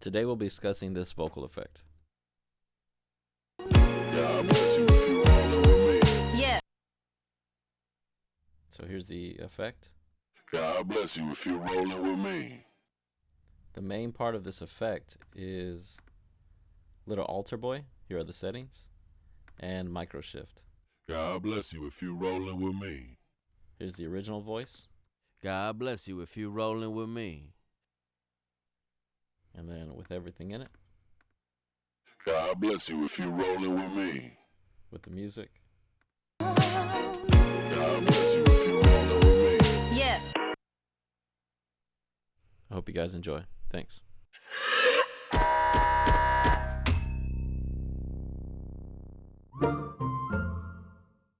Today we'll be discussing this vocal effect. Yeah. So here's the effect. God bless you if you're rolling with me. The main part of this effect is Little Alter Boy, here are the settings, and Microshift. God bless you if you're rolling with me. Here's the original voice, God bless you if you're rolling with me. and then with everything in it, God bless you if you're rolling with me. with the music. God bless you if you're rolling with me. Yeah. I hope you guys enjoy. Thanks.